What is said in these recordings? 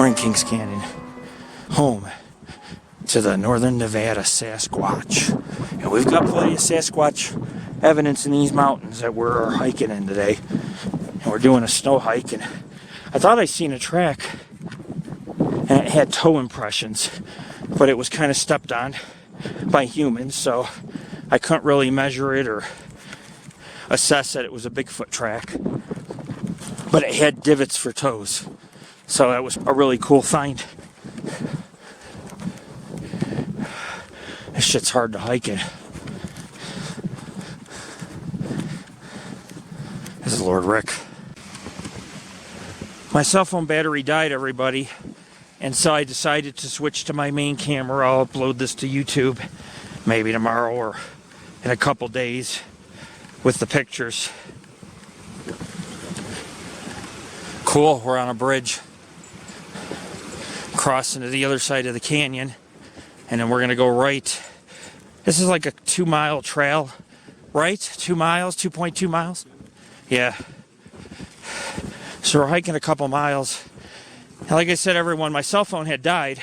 We're in Kings Canyon, home to the Northern Nevada Sasquatch. And we've got plenty of Sasquatch evidence in these mountains that we're hiking in today. And we're doing a snow hike, and I thought I seen a track and it had toe impressions, but it was kind of stepped on by humans, so I couldn't really measure it or assess that it was a Bigfoot track. But it had divots for toes, so that was a really cool find. This shit's hard to hike in. This is Lord Rick. My cell phone battery died, everybody, and so I decided to switch to my main camera. I'll upload this to YouTube maybe tomorrow or in a couple days with the pictures. Cool, we're on a bridge crossing to the other side of the canyon, and then we're gonna go right. This is like a 2-mile trail, right? 2 miles, 2.2 miles? Yeah. So we're hiking a couple miles. And like I said, everyone, my cell phone had died.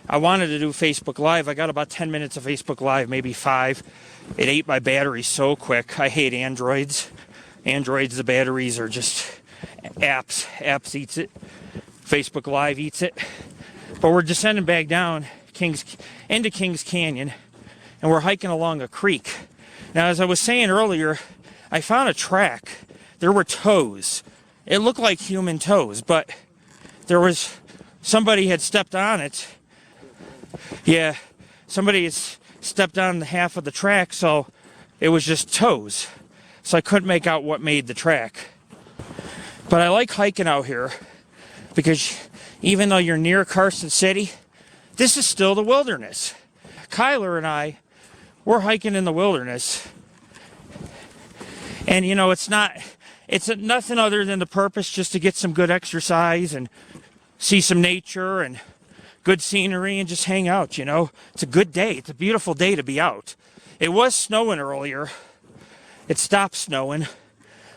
I wanted to do Facebook Live. I got about 10 minutes of Facebook Live, maybe 5. It ate my battery so quick. I hate Androids. Androids, the batteries are just apps. Apps eats it. Facebook Live eats it. But we're descending back down into Kings Canyon, and we're hiking along a creek. Now, as I was saying earlier, I found a track. There were toes. It looked like human toes, but there was somebody had stepped on it. Yeah, somebody had stepped on the half of the track, so it was just toes. So I couldn't make out what made the track. But I like hiking out here because even though you're near Carson City, this is still the wilderness. Kyler and I, we're hiking in the wilderness. And you know, it's nothing other than the purpose just to get some good exercise and see some nature and good scenery and just hang out, you know. It's a good day. It's a beautiful day to be out. It was snowing earlier. It stopped snowing.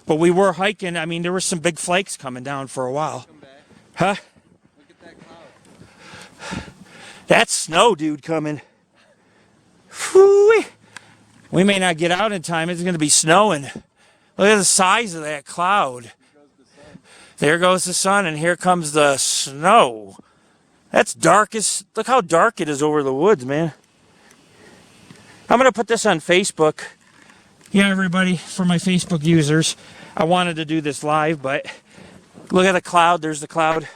But we were hiking. I mean, there were some big flakes coming down for a while. Huh? Look at that cloud. That's snow, dude, coming. Whew. We may not get out in time. It's going to be snowing. Look at the size of that cloud. There goes the sun, and here comes the snow. That's darkest. Look how dark it is over the woods, man. I'm going to put this on Facebook. Yeah, everybody, for my Facebook users. I wanted to do this live, but look at the cloud. There's the cloud.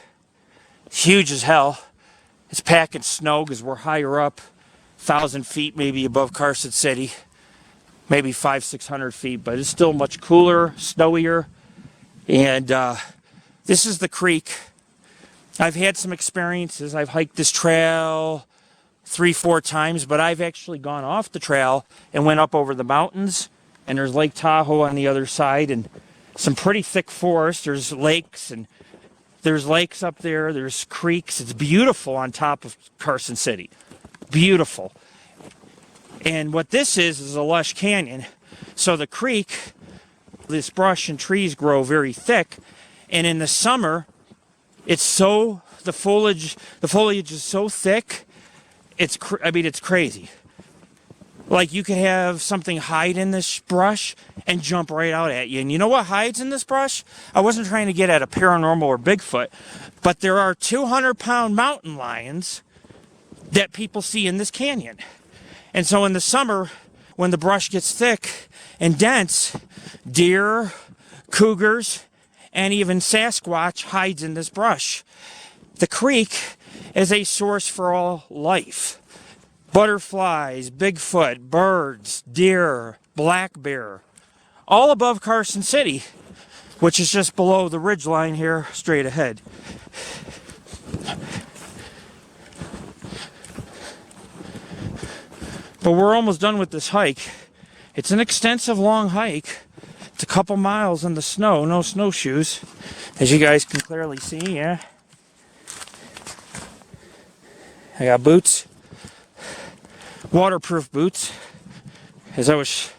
It's huge as hell. It's packing snow because we're higher up, 1,000 feet maybe above Carson City. Maybe 500-600 feet, but it's still much cooler, snowier. And this is the creek. I've had some experiences. I've hiked this trail 3-4 times, but I've actually gone off the trail and went up over the mountains. And there's Lake Tahoe on the other side and some pretty thick forest. There's lakes, and there's lakes up there. There's creeks. It's beautiful on top of Carson City. Beautiful. And what this is a lush canyon. So the creek, this brush and trees grow very thick. And in the summer, it's so, the foliage is so thick, it's crazy. Like you could have something hide in this brush and jump right out at you. And you know what hides in this brush? I wasn't trying to get at a paranormal or Bigfoot, but there are 200-pound mountain lions that people see in this canyon. And so in the summer, when the brush gets thick and dense, deer, cougars, and even Sasquatch hides in this brush. The creek is a source for all life. Butterflies, Bigfoot, birds, deer, black bear, all above Carson City, which is just below the ridge line here, straight ahead. But we're almost done with this hike. It's an extensive, long hike. It's a couple miles in the snow, no snowshoes, as you guys can clearly see, yeah. I got boots, waterproof boots, as I was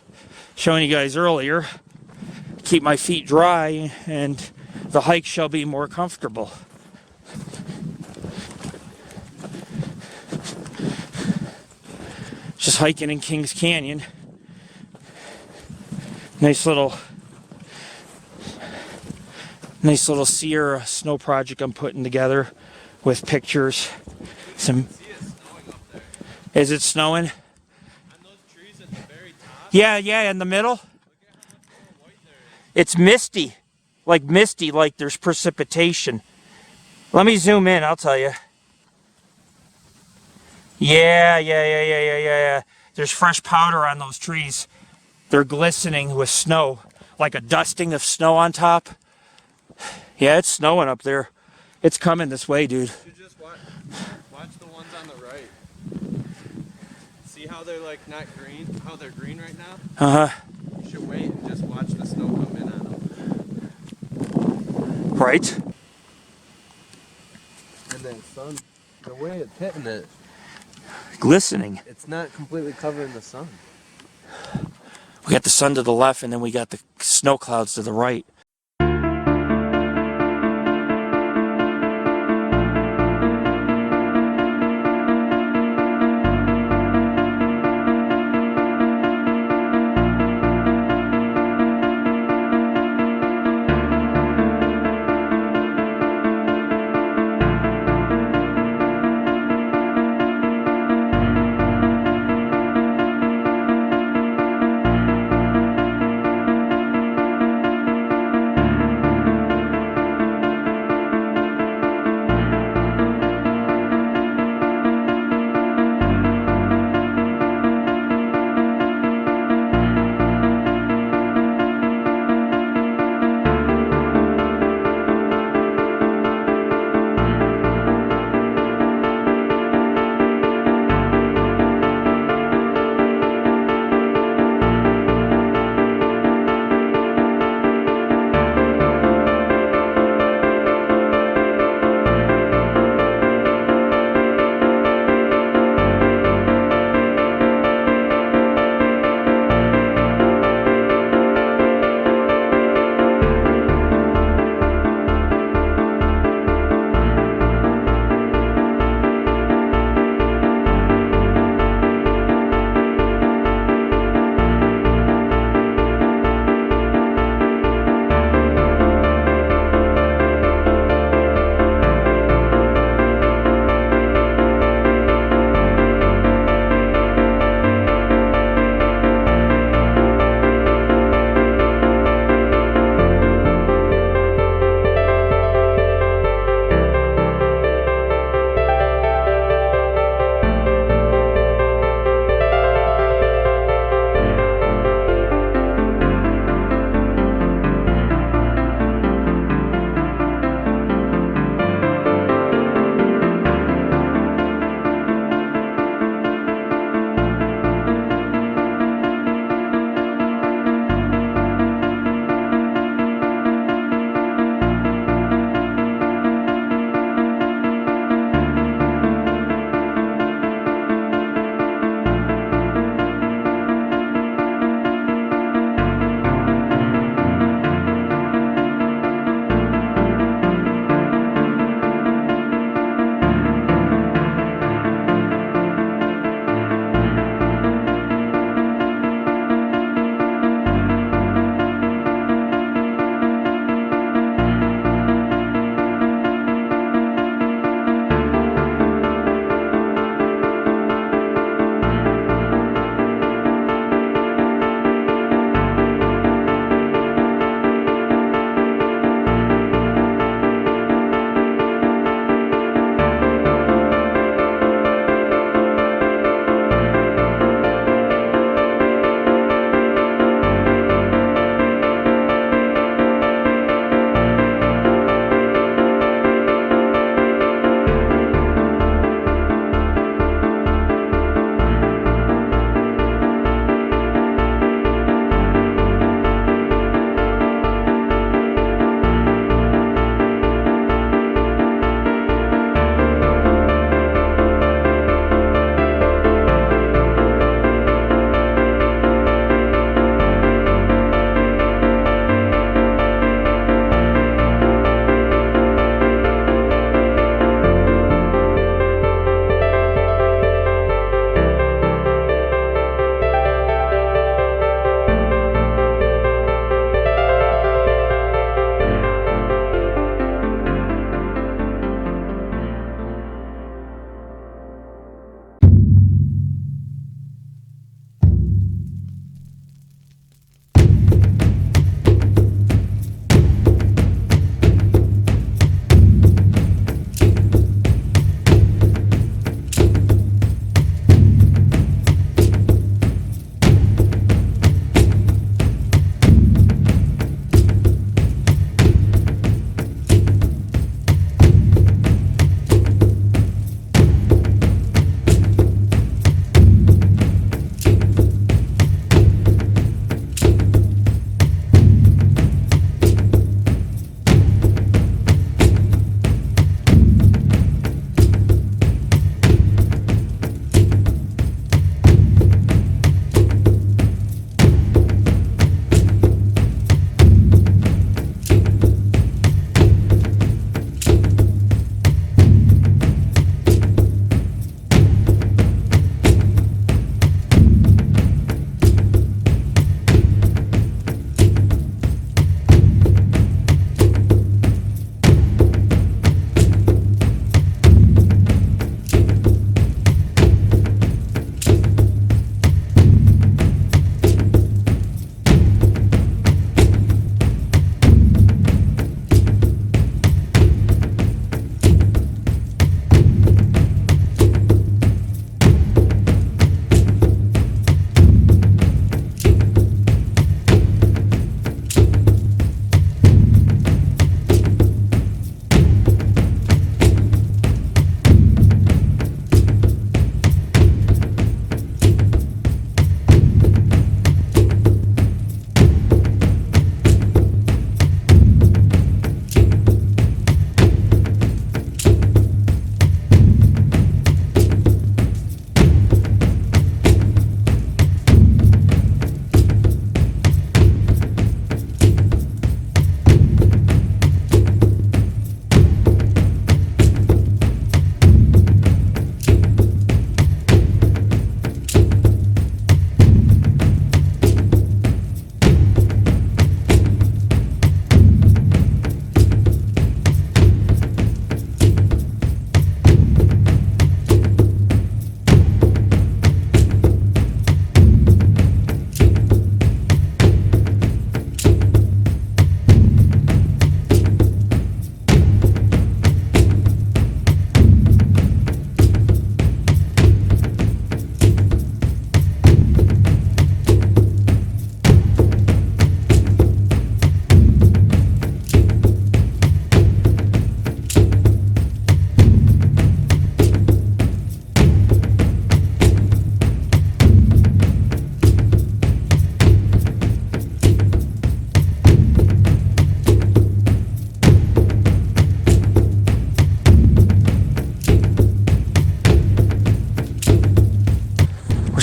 showing you guys earlier. Keep my feet dry, and the hike shall be more comfortable. Just hiking in Kings Canyon. Nice little Sierra snow project I'm putting together with pictures. Some. See it snowing up there. Is it snowing? On those trees at the very top. Yeah, in the middle. Look at how much more white there is. It's misty, like there's precipitation. Let me zoom in, I'll tell you. Yeah. There's fresh powder on those trees. They're glistening with snow, like a dusting of snow on top. Yeah, it's snowing up there. It's coming this way, dude. You should just watch the ones on the right. See how they're like not green? How they're green right now? Uh-huh. You should wait and just watch the snow come in on them. Right? And that sun, the way it's hitting it, Glistening. it's not completely covering the sun. We got the sun to the left, and then we got the snow clouds to the right.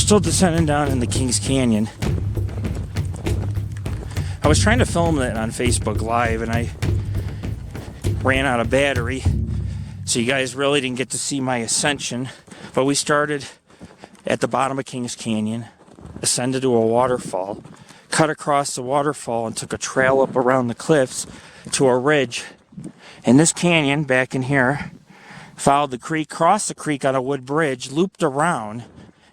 still descending down in the Kings Canyon. I was trying to film it on Facebook Live and I ran out of battery, so you guys really didn't get to see my ascension. But we started at the bottom of Kings Canyon, ascended to a waterfall, cut across the waterfall and took a trail up around the cliffs to a ridge. And this canyon back in here, followed the creek, crossed the creek on a wood bridge, looped around,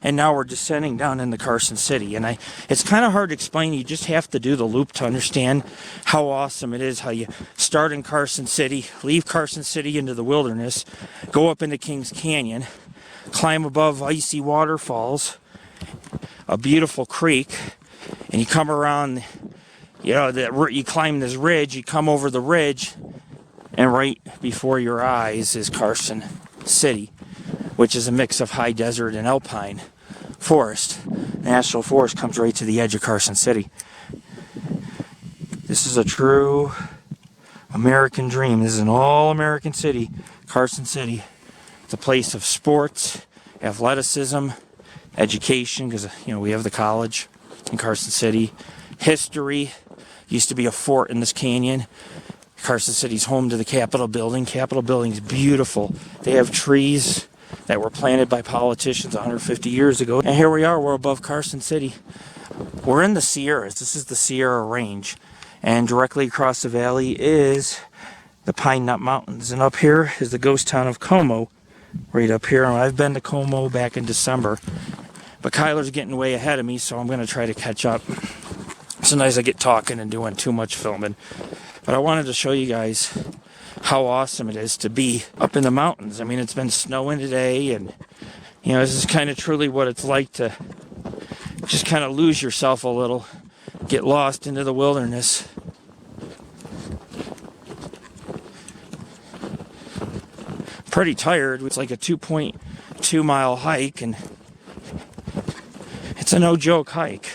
and now we're descending down into Carson City. And it's kind of hard to explain. You just have to do the loop to understand how awesome it is, how you start in Carson City, leave Carson City into the wilderness, go up into Kings Canyon, climb above icy waterfalls, a beautiful creek, and you come around, you climb this ridge, you come over the ridge, and right before your eyes is Carson City, which is a mix of high desert and alpine forest. National Forest comes right to the edge of Carson City. This is a true American dream. This is an all-American city, Carson City. It's a place of sports, athleticism, education, because we have the college in Carson City. History. Used to be a fort in this canyon. Carson City's home to the Capitol Building. Capitol Building's beautiful. They have trees that were planted by politicians 150 years ago. And here we are, we're above Carson City. We're in the Sierras. This is the Sierra Range. And directly across the valley is the Pine Nut Mountains. And up here is the ghost town of Como, right up here. And I've been to Como back in December. But Kyler's getting way ahead of me, so I'm going to try to catch up. Sometimes I get talking and doing too much filming. But I wanted to show you guys how awesome it is to be up in the mountains. I mean, it's been snowing today, and this is kind of truly what it's like to just kind of lose yourself a little, get lost into the wilderness. Pretty tired. It's like a 2.2 mile hike, and it's a no joke hike.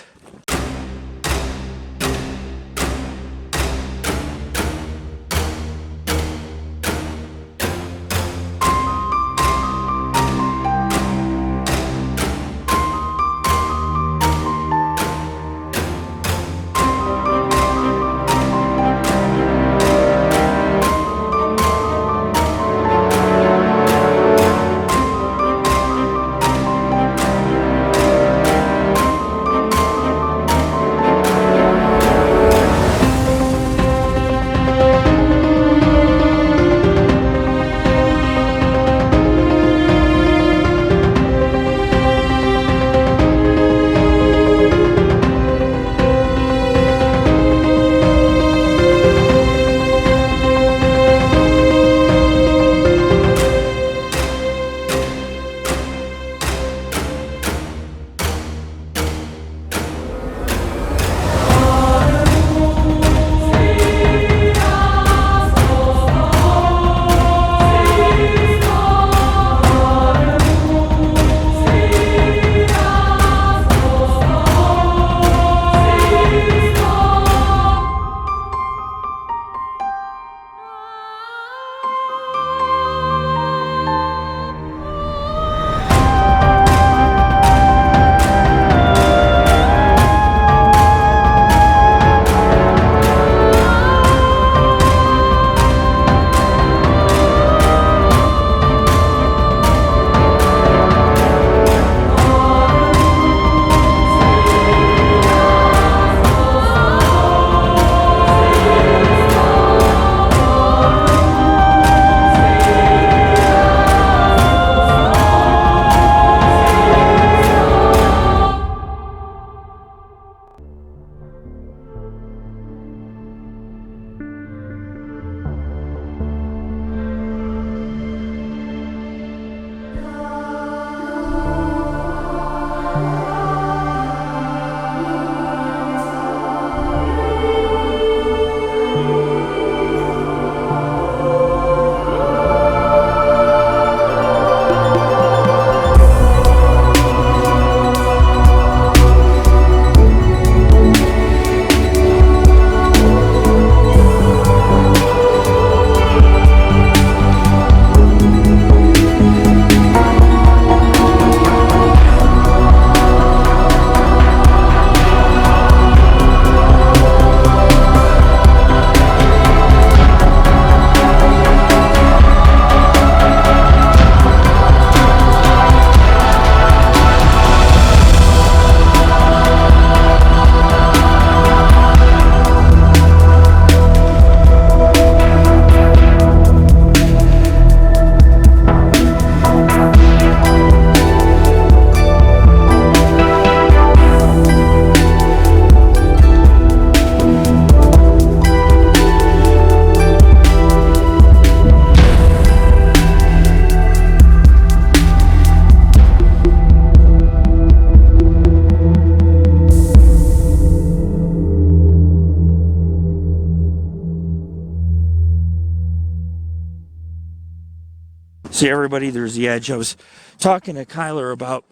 See, everybody, there's the edge. I was talking to Kyler about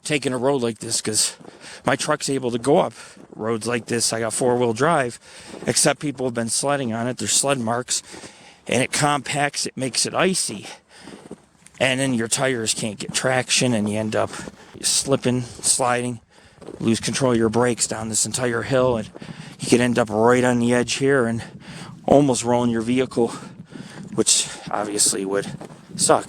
taking a road like this because my truck's able to go up roads like this. I got four-wheel drive, except people have been sledding on it. There's sled marks, and it compacts, it makes it icy. And then your tires can't get traction, and you end up slipping, sliding, lose control of your brakes down this entire hill, and you could end up right on the edge here and almost rolling your vehicle, which obviously would suck.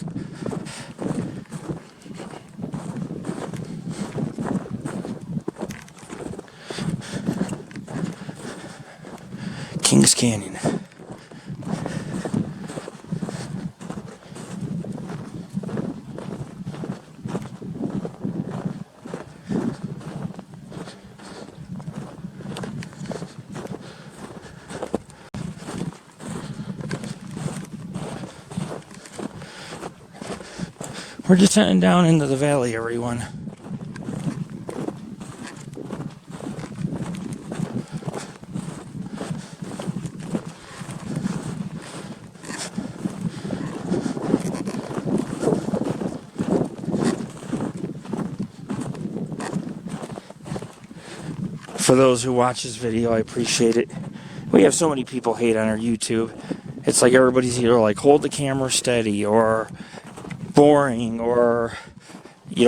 Kings Canyon. We're descending down into the valley, everyone. For those who watch this video, I appreciate it. We have so many people hate on our YouTube. It's like everybody's either like hold the camera steady or boring or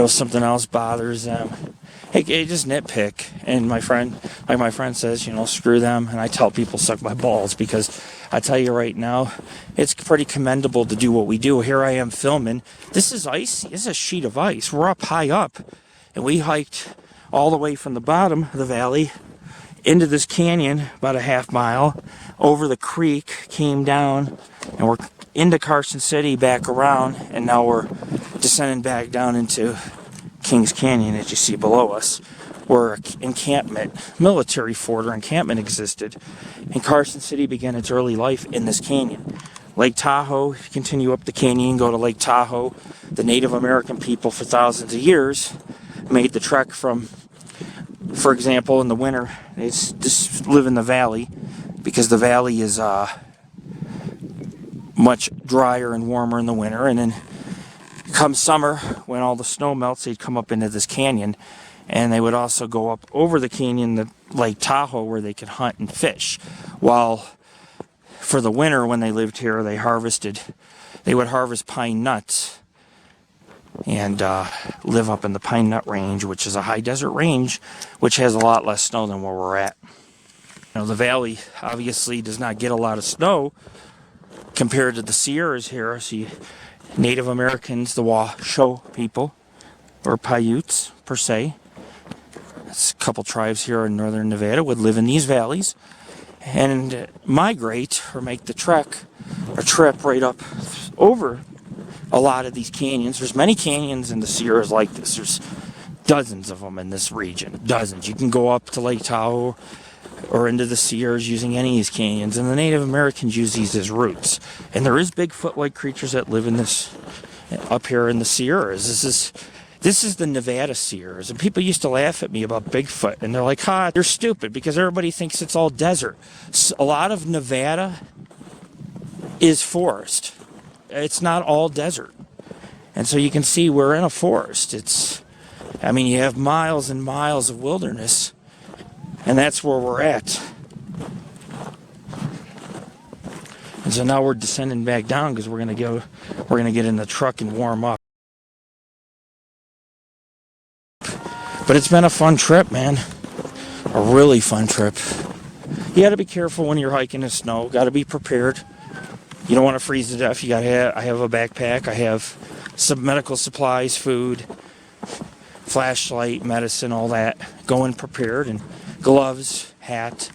something else bothers them. Hey, just nitpick. And my friend says, screw them. And I tell people suck my balls because I tell you right now, it's pretty commendable to do what we do. Here I am filming. This is icy. This is a sheet of ice. We're up high up, and we hiked all the way from the bottom of the valley into this canyon, about a half mile, over the creek, came down, and we're into Carson City, back around, and now we're descending back down into Kings Canyon, as you see below us, where encampment, military fort or encampment existed, and Carson City began its early life in this canyon. Lake Tahoe, if you continue up the canyon, go to Lake Tahoe, the Native American people for thousands of years made the trek from, for example, in the winter, they just live in the valley because the valley is much drier and warmer in the winter, and then come summer, when all the snow melts, they'd come up into this canyon, and they would also go up over the canyon to Lake Tahoe where they could hunt and fish. While for the winter, when they lived here, they would harvest pine nuts and live up in the Pine Nut Range, which is a high desert range, which has a lot less snow than where we're at. The valley obviously does not get a lot of snow compared to the Sierras here. See, Native Americans, the Washoe people, or Paiutes per se, that's a couple tribes here in northern Nevada, would live in these valleys and migrate or make the trip right up over a lot of these canyons. There's many canyons in the Sierras like this. There's dozens of them in this region. Dozens. You can go up to Lake Tahoe or into the Sierras using any of these canyons, and the Native Americans use these as routes. And there is Bigfoot-like creatures that live in this up here in the Sierras. This is the Nevada Sierras, and people used to laugh at me about Bigfoot, and they're like, you're stupid, because everybody thinks it's all desert. A lot of Nevada is forest. It's not all desert. And so you can see we're in a forest. You have miles and miles of wilderness, and that's where we're at. And so now we're descending back down because we're gonna get in the truck and warm up. But it's been a fun trip, man. A really fun trip. You gotta be careful when you're hiking in snow. Gotta be prepared. You don't want to freeze to death. I have a backpack. I have some medical supplies, food, flashlight, medicine, all that. Going prepared, and gloves, hat.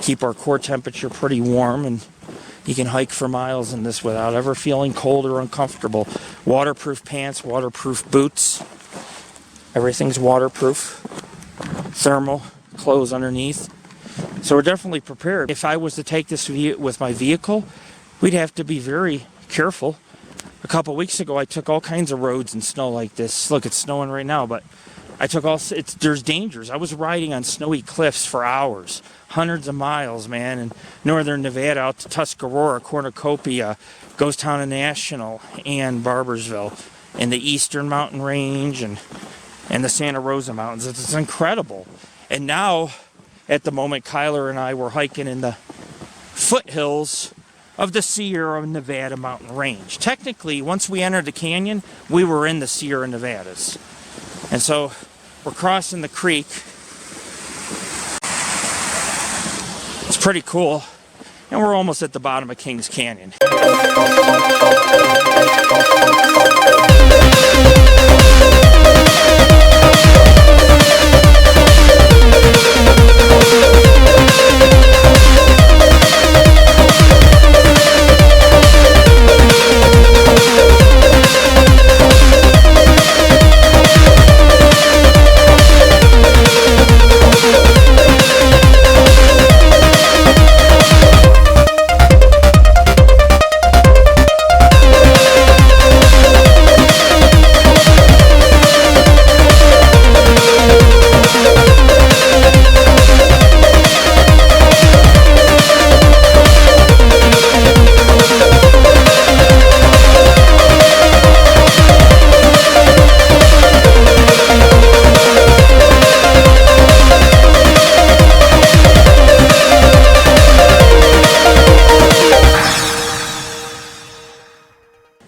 Keep our core temperature pretty warm, and you can hike for miles in this without ever feeling cold or uncomfortable. Waterproof pants, waterproof boots. Everything's waterproof. Thermal clothes underneath. So we're definitely prepared. If I was to take this with my vehicle, we'd have to be very careful. A couple weeks ago, I took all kinds of roads in snow like this. Look, it's snowing right now, but there's dangers. I was riding on snowy cliffs for hours, hundreds of miles, man, in northern Nevada out to Tuscarora, Cornucopia, Ghost Town and National, and Barbersville, in the eastern mountain range and the Santa Rosa Mountains. It's incredible. And now, at the moment, Kyler and I were hiking in the foothills of the Sierra Nevada mountain range. Technically, once we entered the canyon, we were in the Sierra Nevadas. And so we're crossing the creek. It's pretty cool. And we're almost at the bottom of Kings Canyon.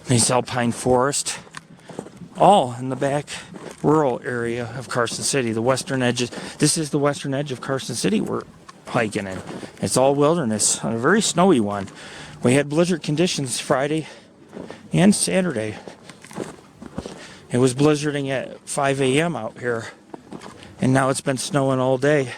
Nice alpine forest, all in the back rural area of Carson City. The western edges. This is the western edge of Carson City we're hiking in. It's all wilderness on a very snowy one. We had blizzard conditions Friday and Saturday. It was blizzarding at 5 a.m. out here, and now it's been snowing all day.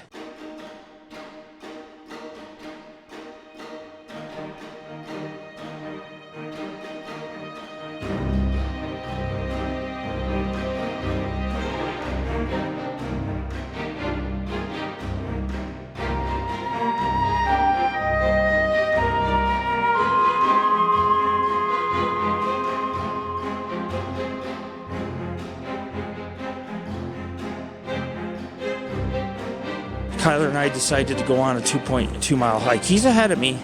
Tyler and I decided to go on a 2.2 mile hike. He's ahead of me.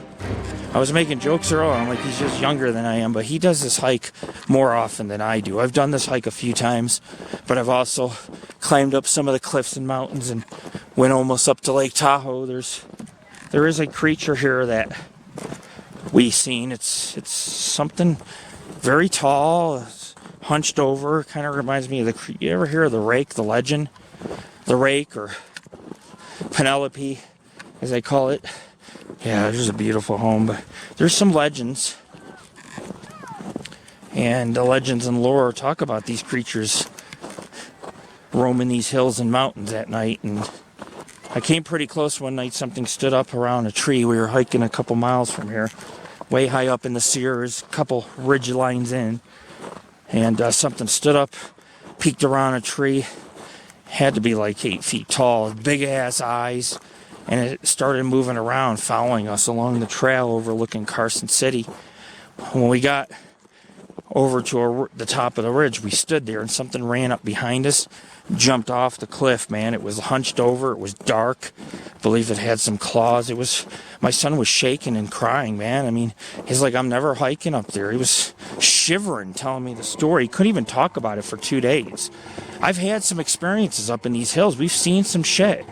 I was making jokes earlier. I'm like, he's just younger than I am, but he does this hike more often than I do. I've done this hike a few times, but I've also climbed up some of the cliffs and mountains and went almost up to Lake Tahoe. There is a creature here that we've seen. It's something very tall, it's hunched over. Kind of reminds me of you ever hear of the rake, the legend? The rake, or Penelope, as they call it. Yeah, there's a beautiful home, but there's some legends. And the legends and lore talk about these creatures roaming these hills and mountains at night. And I came pretty close one night. Something stood up around a tree. We were hiking a couple miles from here, way high up in the Sierras, a couple ridge lines in. And something stood up, peeked around a tree. Had to be like 8 feet tall, big ass eyes, and it started moving around, following us along the trail overlooking Carson City. When we got over to the top of the ridge, we stood there and something ran up behind us, jumped off the cliff, man. It was hunched over, it was dark. I believe it had some claws. My son was shaking and crying, man. I mean, he's like, I'm never hiking up there. He was shivering, telling me the story. He couldn't even talk about it for 2 days. I've had some experiences up in these hills. We've seen some shit.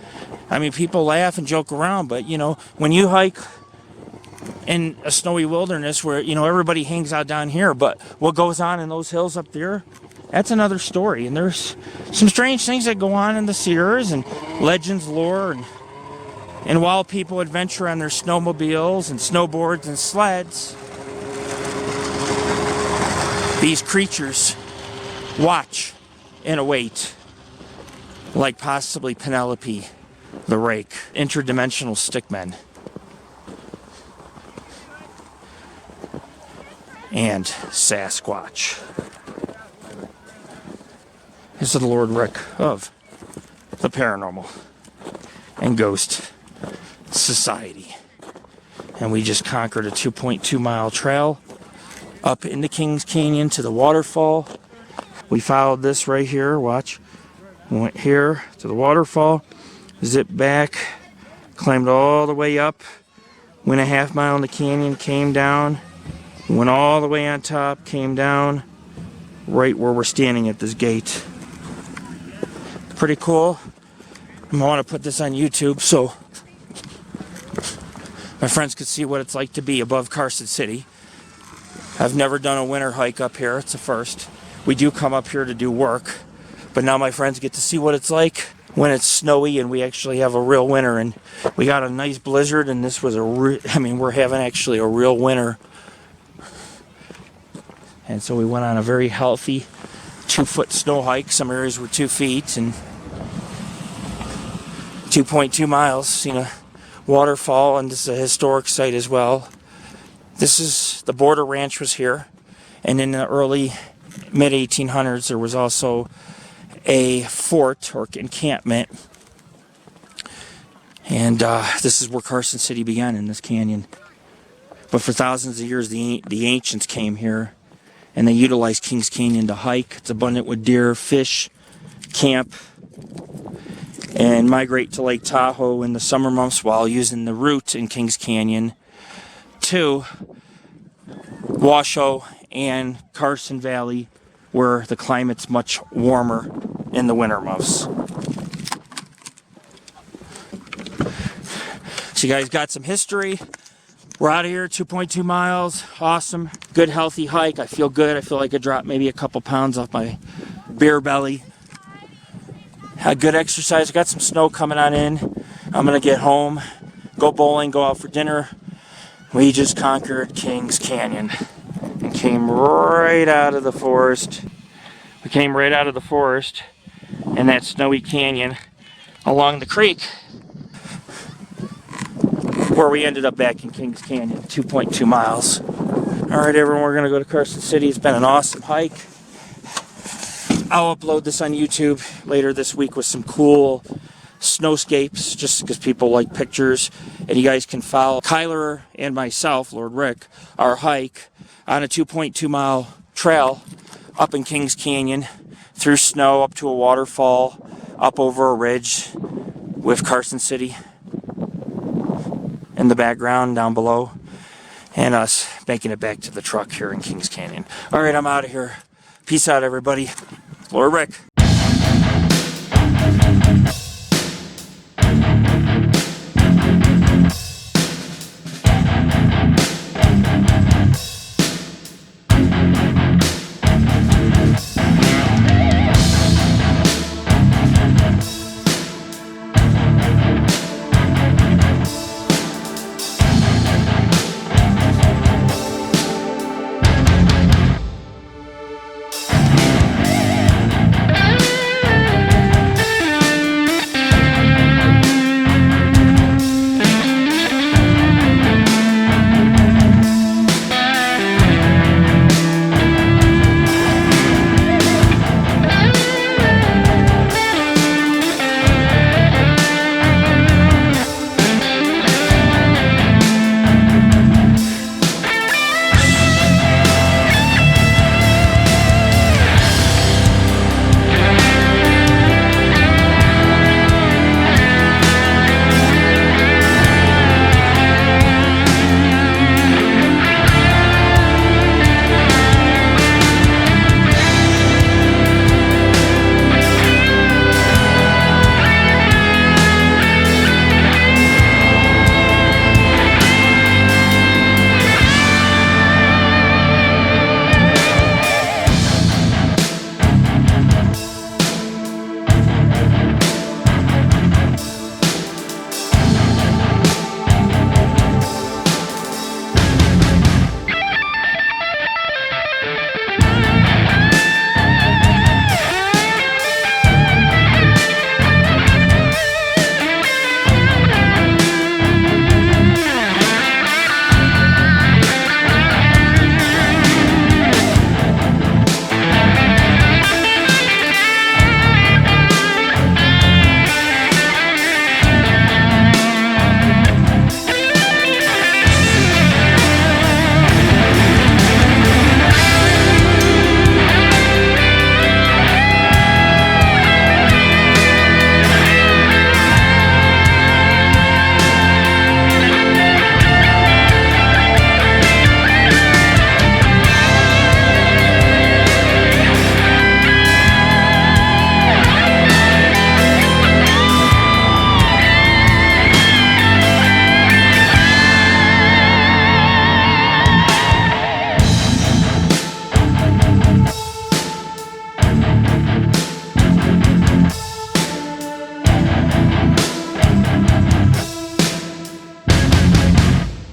I mean, people laugh and joke around, but, you know, when you hike in a snowy wilderness where, you know, everybody hangs out down here, but what goes on in those hills up there, that's another story. And there's some strange things that go on in the Sierras and legends, lore, and while people adventure on their snowmobiles and snowboards and sleds, these creatures watch and await, like possibly Penelope, the rake, interdimensional stickmen, and Sasquatch. This is the Lord Rick of the Paranormal and Ghost Society. And we just conquered a 2.2 mile trail up into Kings Canyon to the Waterfall. We followed this right here, watch. Went here to the waterfall, zipped back, climbed all the way up, went a half mile in the canyon, came down, went all the way on top, came down, right where we're standing at this gate. Pretty cool. I want to put this on YouTube so my friends could see what it's like to be above Carson City. I've never done a winter hike up here. It's a first. We do come up here to do work, but now my friends get to see what it's like when it's snowy and we actually have a real winter. And we got a nice blizzard, and this was we're having actually a real winter. And so we went on a very healthy 2-foot snow hike. Some areas were 2 feet, and 2.2 miles. Seen a waterfall, and this is a historic site as well. This is the border ranch was here, and in the early mid 1800s there was also a fort or encampment, and this is where Carson City began, in this canyon. But for thousands of years the ancients came here, and they utilized Kings Canyon to hike. It's abundant with deer, fish, camp, and migrate to Lake Tahoe in the summer months while using the route in Kings Canyon to Washoe and Carson Valley, where the climate's much warmer in the winter months. So you guys got some history. We're out of here, 2.2 miles. Awesome. Good, healthy hike. I feel good. I feel like I dropped maybe a couple pounds off my beer belly. Had good exercise. Got some snow coming on in. I'm going to get home, go bowling, go out for dinner. We just conquered Kings Canyon and came right out of the forest. We came right out of the forest in that snowy canyon along the creek, where we ended up back in Kings Canyon, 2.2 miles. All right, everyone, we're going to go to Carson City. It's been an awesome hike. I'll upload this on YouTube later this week with some cool snowscapes, just because people like pictures. And you guys can follow Kyler and myself, Lord Rick, our hike on a 2.2 mile trail up in Kings Canyon, through snow, up to a waterfall, up over a ridge with Carson City in the background down below, and us making it back to the truck here in Kings Canyon. All right, I'm out of here. Peace out, everybody. Lord Rick.